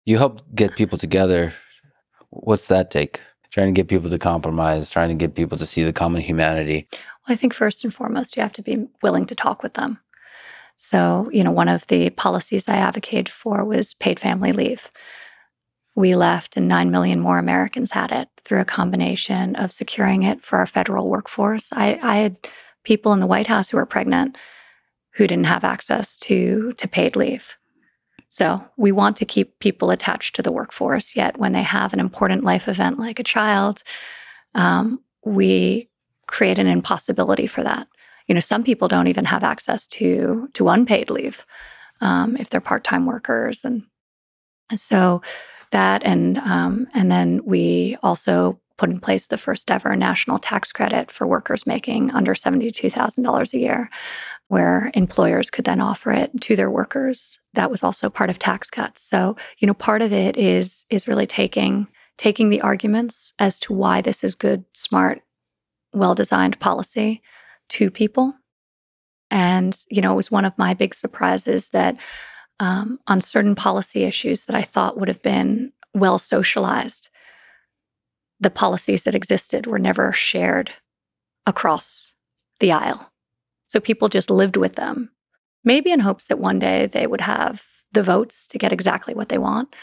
You help get people together. What's that take? Trying to get people to compromise, trying to get people to see the common humanity. Well, I think first and foremost, you have to be willing to talk with them. So, one of the policies I advocated for was paid family leave. We left and 9 million more Americans had it through a combination of securing it for our federal workforce. I had people in the White House who were pregnant who didn't have access to paid leave. So we want to keep people attached to the workforce, yet when they have an important life event like a child, we create an impossibility for that. Some people don't even have access to unpaid leave if they're part-time workers. And so that, and then we also put in place the first ever national tax credit for workers making under $72,000 a year, where employers could then offer it to their workers. That was also part of tax cuts. So, part of it is really taking the arguments as to why this is good, smart, well-designed policy to people. And, it was one of my big surprises that on certain policy issues that I thought would have been well socialized, the policies that existed were never shared across the aisle. So people just lived with them, maybe in hopes that one day they would have the votes to get exactly what they want.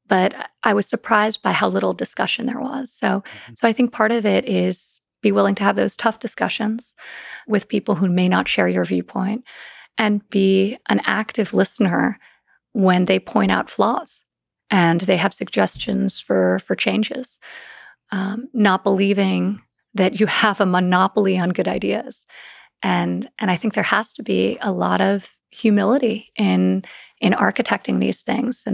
But I was surprised by how little discussion there was. So I think part of it is be willing to have those tough discussions with people who may not share your viewpoint, and be an active listener when they point out flaws and they have suggestions for changes. Not believing that you have a monopoly on good ideas. And I think there has to be a lot of humility in architecting these things.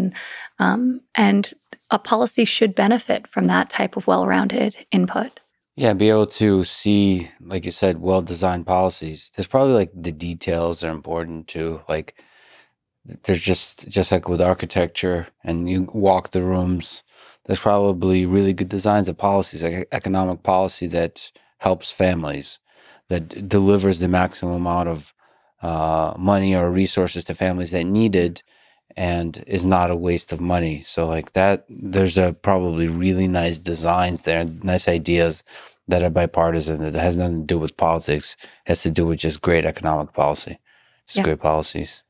And a policy should benefit from that type of well-rounded input. Yeah, be able to see, like you said, well-designed policies. There's probably like the details are important too. Like there's just like with architecture, and you walk the rooms, there's probably really good designs of policies, like economic policy that helps families, that delivers the maximum amount of money or resources to families that need it, and is not a waste of money. So like that, there's probably really nice designs there, nice ideas that are bipartisan, that has nothing to do with politics. It has to do with just great economic policy. Just great policies.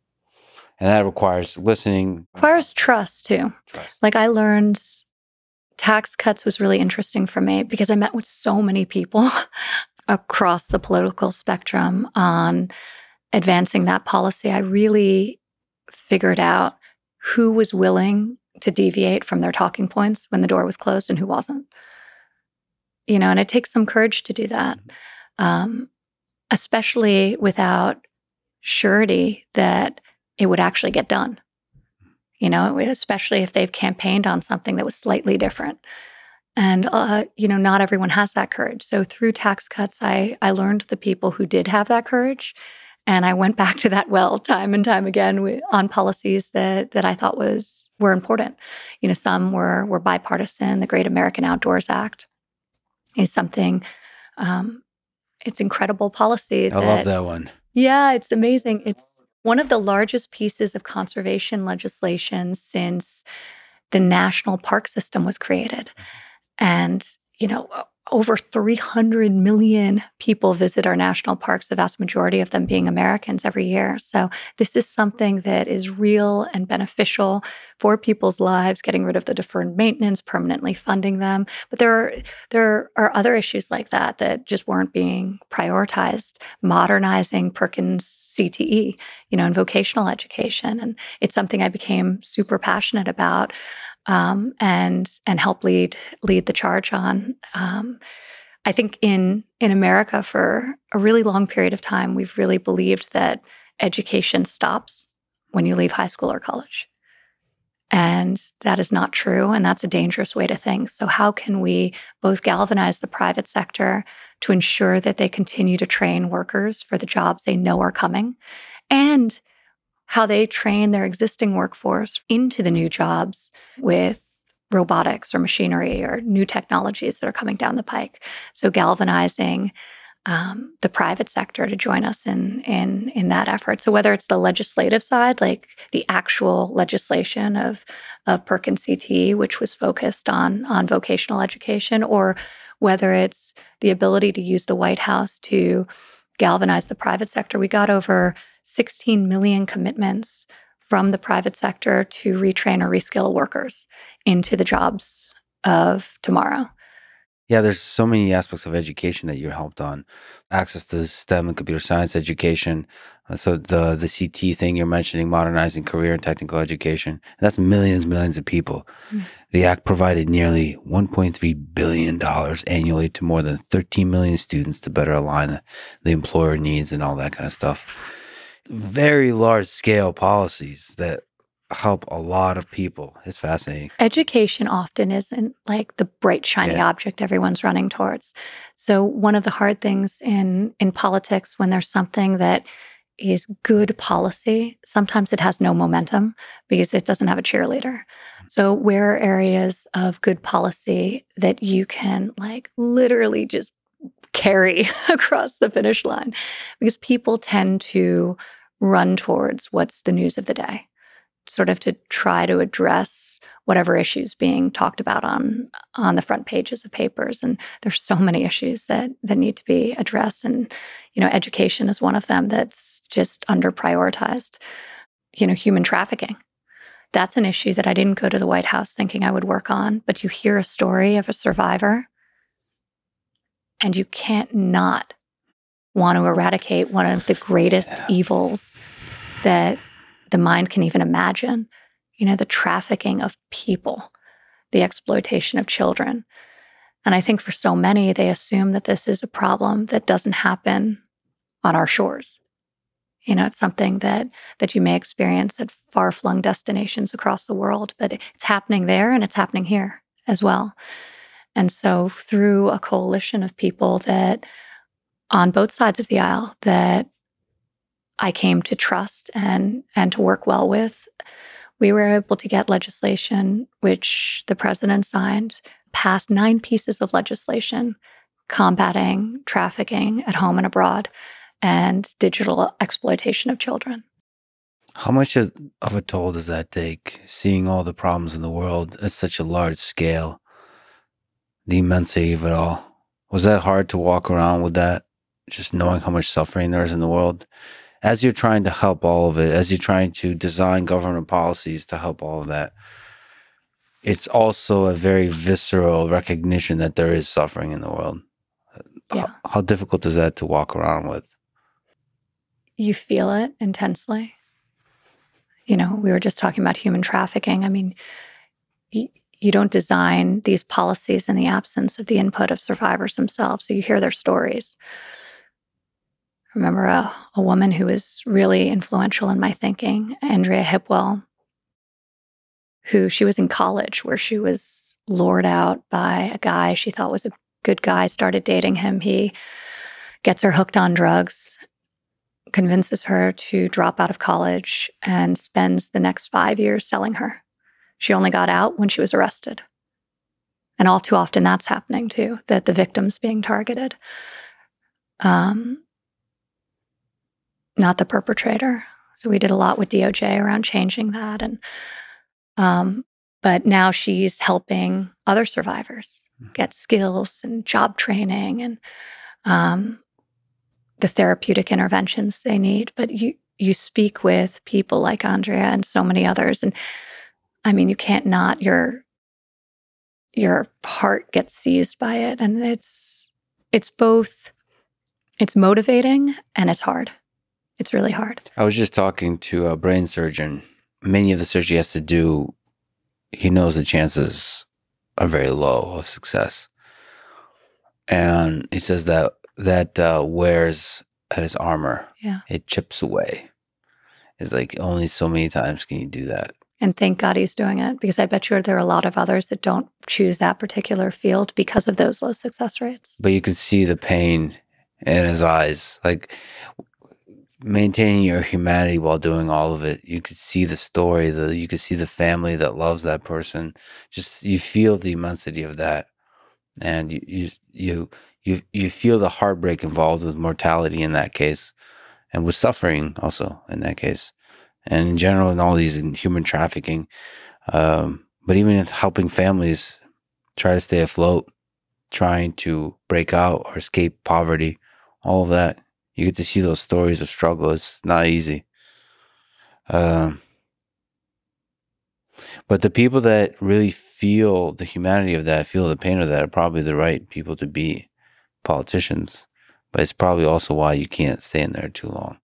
And that requires listening. Requires trust too. Like I learned tax cuts was really interesting for me because I met with so many people across the political spectrum on advancing that policy. I really figured out who was willing to deviate from their talking points when the door was closed and who wasn't. And it takes some courage to do that, especially without surety that it would actually get done. Especially if they've campaigned on something that was slightly different. And, not everyone has that courage. So through tax cuts, I learned the people who did have that courage. And I went back to that well time and time again on policies that I thought were important. Some were bipartisan. The Great American Outdoors Act is something, it's incredible policy. I love that one. Yeah, it's amazing. It's one of the largest pieces of conservation legislation since the national park system was created. And, over 300 million people visit our national parks, the vast majority of them being Americans every year. So this is something that is real and beneficial for people's lives, getting rid of the deferred maintenance, permanently funding them. But there are other issues like that just weren't being prioritized. Modernizing Perkins CTE, in vocational education. And it's something I became super passionate about. And help lead the charge on. I think in America for a really long period of time, we've really believed that education stops when you leave high school or college. And that is not true, and that's a dangerous way to think. So how can we both galvanize the private sector to ensure that they continue to train workers for the jobs they know are coming, and how they train their existing workforce into the new jobs with robotics or machinery or new technologies that are coming down the pike. So galvanizing the private sector to join us in that effort. So whether it's the legislative side, like the actual legislation of Perkins CT, which was focused on vocational education, or whether it's the ability to use the White House to galvanize the private sector. We got over 16 million commitments from the private sector to retrain or reskill workers into the jobs of tomorrow. Yeah, there's so many aspects of education that you helped on. Access to STEM and computer science education. So the CT thing you're mentioning, modernizing career and technical education, that's millions of people. Mm. The act provided nearly $1.3 billion annually to more than 13 million students to better align the employer needs and all that kind of stuff. Very large scale policies that help a lot of people. It's fascinating. Education often isn't like the bright, shiny object everyone's running towards. So one of the hard things in politics, when there's something that is good policy, sometimes it has no momentum because it doesn't have a cheerleader. So where are areas of good policy that you can like literally just carry across the finish line? Because people tend to run towards what's the news of the day, sort of to try to address whatever issues being talked about on the front pages of papers. And there's so many issues that need to be addressed. And, education is one of them that's just under prioritized. Human trafficking. That's an issue that I didn't go to the White House thinking I would work on, but you hear a story of a survivor and you can't not want to eradicate one of the greatest evils that the mind can even imagine, the trafficking of people, the exploitation of children. And I think for so many, they assume that this is a problem that doesn't happen on our shores. It's something that you may experience at far-flung destinations across the world, but it's happening there and it's happening here as well. And so through a coalition of people that on both sides of the aisle that I came to trust and to work well with, we were able to get legislation, which the president signed, passed 9 pieces of legislation combating trafficking at home and abroad and digital exploitation of children. How much of a toll does that take, seeing all the problems in the world at such a large scale, the immensity of it all? Was that hard to walk around with that, just knowing how much suffering there is in the world? As you're trying to help all of it, as you're trying to design government policies to help all of that, it's also a very visceral recognition that there is suffering in the world. Yeah. How difficult is that to walk around with? You feel it intensely. We were just talking about human trafficking. I mean, you don't design these policies in the absence of the input of survivors themselves. So you hear their stories. I remember a woman who was really influential in my thinking, Andrea Hipwell, who she was in college where she was lured out by a guy she thought was a good guy, started dating him. He gets her hooked on drugs, convinces her to drop out of college, and spends the next 5 years selling her. She only got out when she was arrested. And all too often that's happening too, that the victim's being targeted. Not the perpetrator. So we did a lot with DOJ around changing that. And but now she's helping other survivors get skills and job training and the therapeutic interventions they need. But you speak with people like Andrea and so many others. And I mean, you can't not, your heart gets seized by it. And it's both, it's motivating and it's hard. It's really hard. I was just talking to a brain surgeon. Many of the surgery he has to do, he knows the chances are very low of success. And he says that wears at his armor. Yeah. It chips away. It's like only so many times can you do that. And thank God he's doing it, because I bet you there are a lot of others that don't choose that particular field because of those low success rates. But you could see the pain in his eyes. Like, maintaining your humanity while doing all of it. You could see the story, you could see the family that loves that person. Just, you feel the immensity of that. And you you feel the heartbreak involved with mortality in that case, and with suffering also in that case, and in general in all these in human trafficking. But even in helping families try to stay afloat, trying to break out or escape poverty, all of that, you get to see those stories of struggle. It's not easy. But the people that really feel the humanity of that, feel the pain of that, are probably the right people to be politicians. But it's probably also why you can't stay in there too long.